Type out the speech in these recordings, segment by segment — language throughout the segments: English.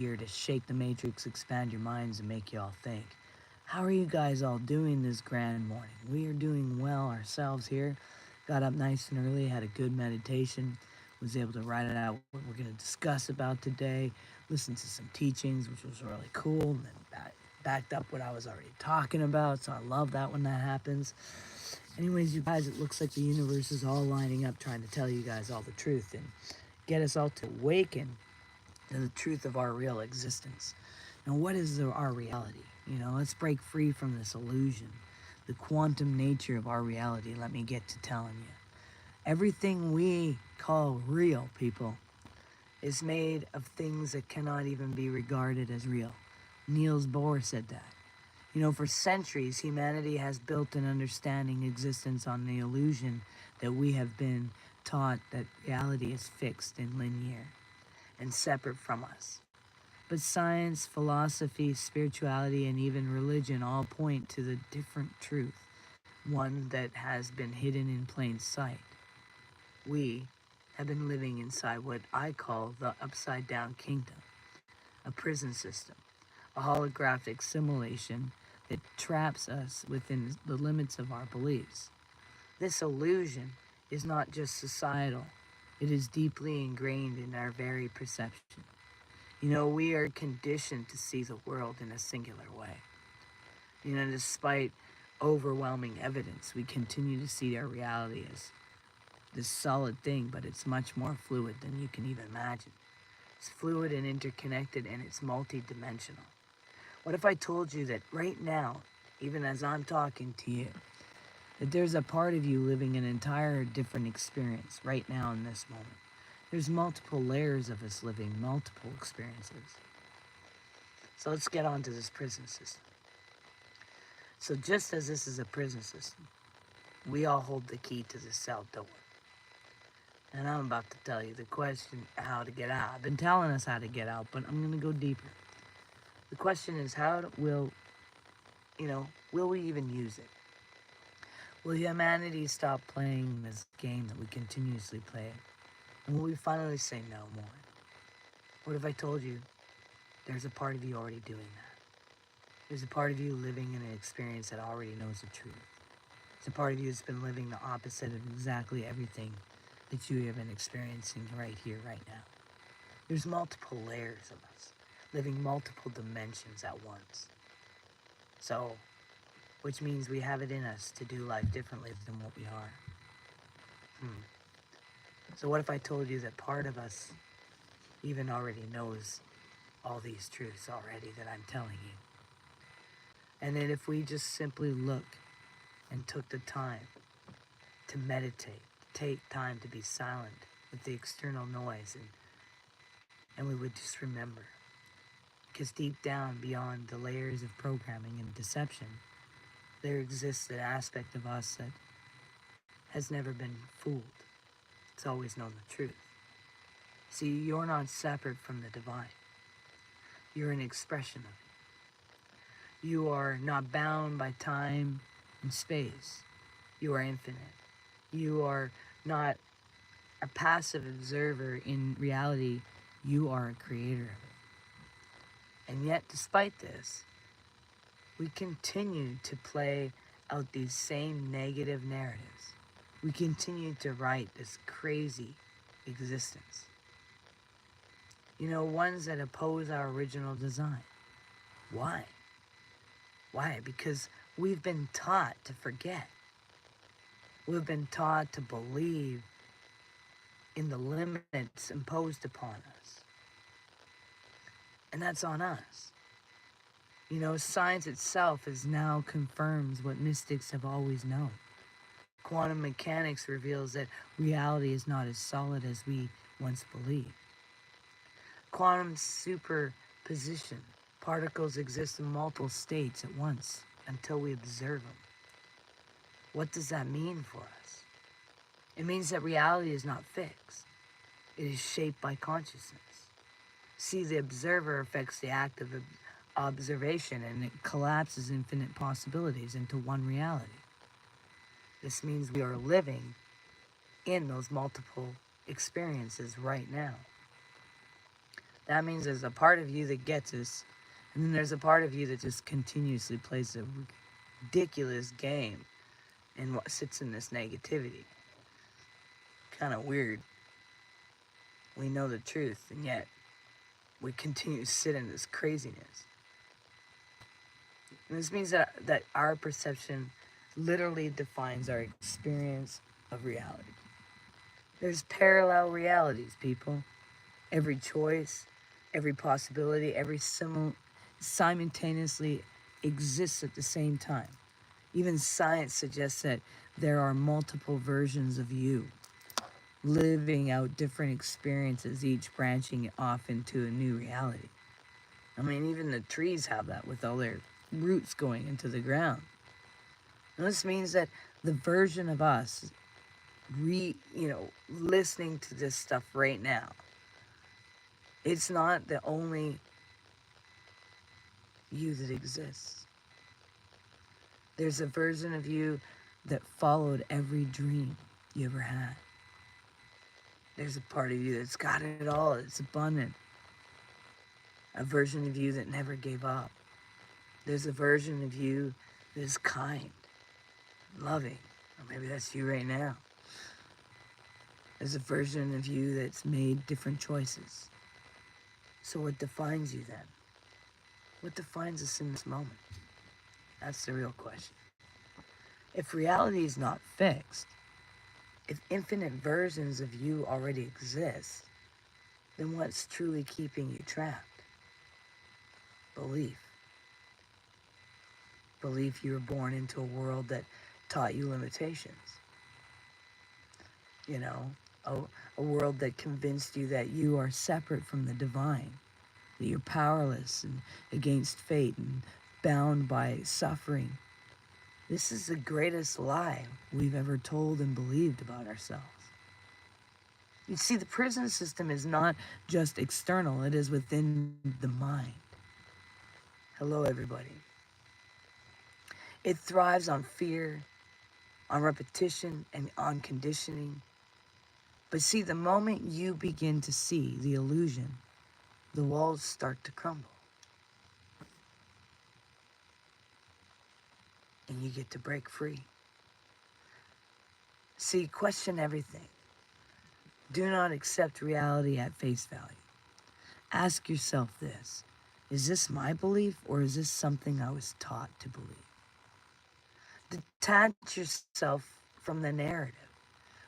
here to shake the matrix, expand your minds, and make you all think. How are you guys all doing this grand morning? We are doing well ourselves here. Got up nice and early, had a good meditation, was able to write it out what we're going to discuss about today, listen to some teachings, which was really cool, and then backed up what I was already talking about. So I love that when that happens. Anyways, you guys, it looks like the universe is all lining up trying to tell you guys all the truth and get us all to awaken to the truth of our real existence. Now, what is our reality? Let's break free from this illusion. The quantum nature of our reality, let me get to telling you. Everything we call real, people, is made of things that cannot even be regarded as real. Niels Bohr said that. For centuries, humanity has built an understanding existence on the illusion that we have been taught that reality is fixed and linear and separate from us. But science, philosophy, spirituality, and even religion all point to the different truth, one that has been hidden in plain sight. We have been living inside what I call the upside down kingdom, a prison system, a holographic simulation that traps us within the limits of our beliefs. This illusion is not just societal, it is deeply ingrained in our very perception. We are conditioned to see the world in a singular way. Despite overwhelming evidence, we continue to see our reality as this solid thing, but it's much more fluid than you can even imagine. It's fluid and interconnected, and it's multidimensional. What if I told you that right now, even as I'm talking to you, that there's a part of you living an entire different experience right now in this moment? There's multiple layers of us living multiple experiences. So let's get on to this prison system. So just as this is a prison system, we all hold the key to the cell door. And I'm about to tell you the question, how to get out. I've been telling us how to get out, but I'm going to go deeper. The question is, will we even use it? Will humanity stop playing this game that we continuously play? And will we finally say no more? What if I told you there's a part of you already doing that? There's a part of you living in an experience that already knows the truth. It's a part of you that's been living the opposite of exactly everything that you have been experiencing right here, right now. There's multiple layers of us, living multiple dimensions at once. So, which means we have it in us to do life differently than what we are. So what if I told you that part of us even already knows all these truths already that I'm telling you? And that if we just simply look and took the time to meditate, take time to be silent with the external noise, and we would just remember. Because deep down, beyond the layers of programming and deception, there exists an aspect of us that has never been fooled. It's always known the truth. See, you're not separate from the divine. You're an expression of it. You are not bound by time and space. You are infinite. You are not a passive observer in reality. You are a creator of it. And yet, despite this, we continue to play out these same negative narratives. We continue to write this crazy existence. Ones that oppose our original design. Why? Why? Because we've been taught to forget. We've been taught to believe in the limits imposed upon us. And that's on us. Science itself is now confirms what mystics have always known. Quantum mechanics reveals that reality is not as solid as we once believed. Quantum superposition. Particles exist in multiple states at once until we observe them. What does that mean for us? It means that reality is not fixed. It is shaped by consciousness. See, the observer affects the act of observation, and it collapses infinite possibilities into one reality. This means we are living in those multiple experiences right now. That means there's a part of you that gets us, and then there's a part of you that just continuously plays a ridiculous game and what sits in this negativity. Kind of weird. We know the truth, and yet we continue to sit in this craziness. And this means that our perception literally defines our experience of reality. There's parallel realities, people. Every choice, every possibility, every simultaneously exists at the same time. Even science suggests that there are multiple versions of you, living out different experiences, each branching off into a new reality. I mean, even the trees have that with all their roots going into the ground. And this means that the version of us, listening to this stuff right now, it's not the only you that exists. There's a version of you that followed every dream you ever had. There's a part of you that's got it all, it's abundant. A version of you that never gave up. There's a version of you that is kind, loving, or maybe that's you right now. There's a version of you that's made different choices. So what defines you then? What defines us in this moment? That's the real question. If reality is not fixed, if infinite versions of you already exist, then what's truly keeping you trapped? Belief. Belief you were born into a world that taught you limitations. A world that convinced you that you are separate from the divine, that you're powerless and against fate and bound by suffering. This is the greatest lie we've ever told and believed about ourselves. You see, the prison system is not just external, it is within the mind. Hello, everybody. It thrives on fear, on repetition, and on conditioning. But see, the moment you begin to see the illusion, the walls start to crumble. And you get to break free. See, question everything. Do not accept reality at face value. Ask yourself this: is this my belief or is this something I was taught to believe? Detach yourself from the narrative.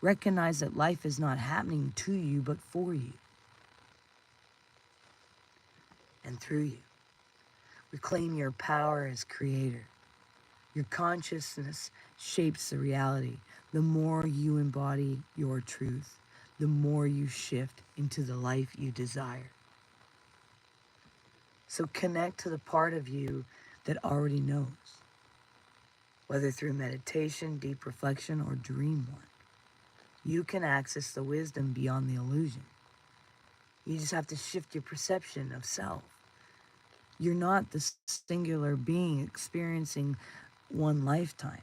Recognize that life is not happening to you, but for you and through you. Reclaim your power as creator. Your consciousness shapes the reality. The more you embody your truth, the more you shift into the life you desire. So connect to the part of you that already knows. Whether through meditation, deep reflection, or dream work, you can access the wisdom beyond the illusion. You just have to shift your perception of self. You're not the singular being experiencing one lifetime.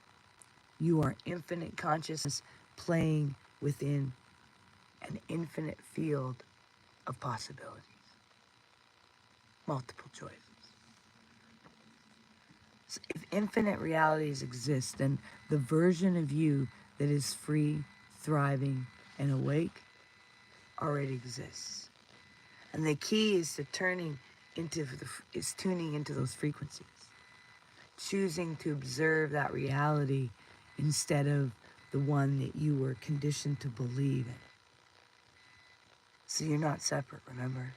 You are infinite consciousness playing within an infinite field of possibilities. Multiple choices. So if infinite realities exist, then the version of you that is free, thriving, and awake already exists. And the key is tuning into those frequencies. Choosing to observe that reality instead of the one that you were conditioned to believe in. So you're not separate, remember?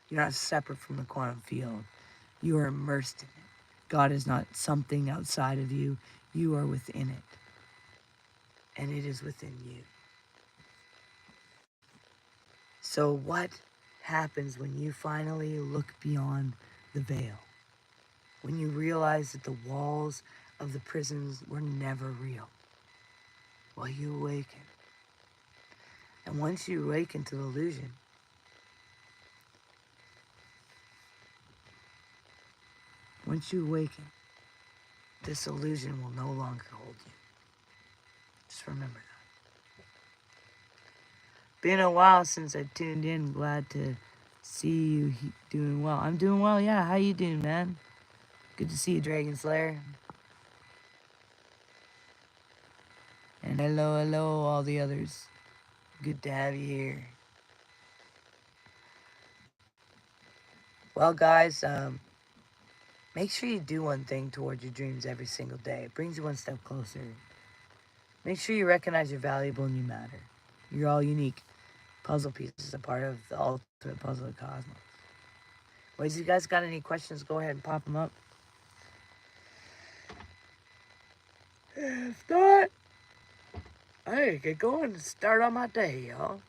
You're not separate from the quantum field. You are immersed in it. God is not something outside of you. You are within it. And it is within you. So what happens when you finally look beyond the veil? When you realize that the walls of the prisons were never real? Well, you awaken. And once you awaken to the illusion, this illusion will no longer hold you. Just remember that. Been a while since I tuned in. Glad to See you doing well. I'm doing well, yeah. How you doing, man? Good to see you, Dragon Slayer. And hello, all the others. Good to have you here. Well, guys, make sure you do one thing towards your dreams every single day. It brings you one step closer. Make sure you recognize you're valuable and you matter. You're all unique puzzle pieces, a part of the ultimate puzzle of the cosmos. Well, if you guys got any questions, go ahead and pop them up. If not, hey, get going and start on my day, y'all.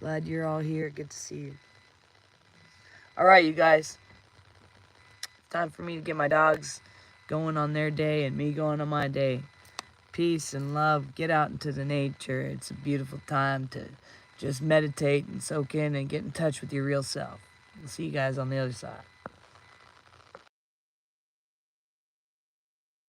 Glad you're all here. Good to see you. All right, you guys. Time for me to get my dogs going on their day and me going on my day. Peace and love. Get out into the nature. It's a beautiful time to just meditate and soak in and get in touch with your real self. We'll see you guys on the other side.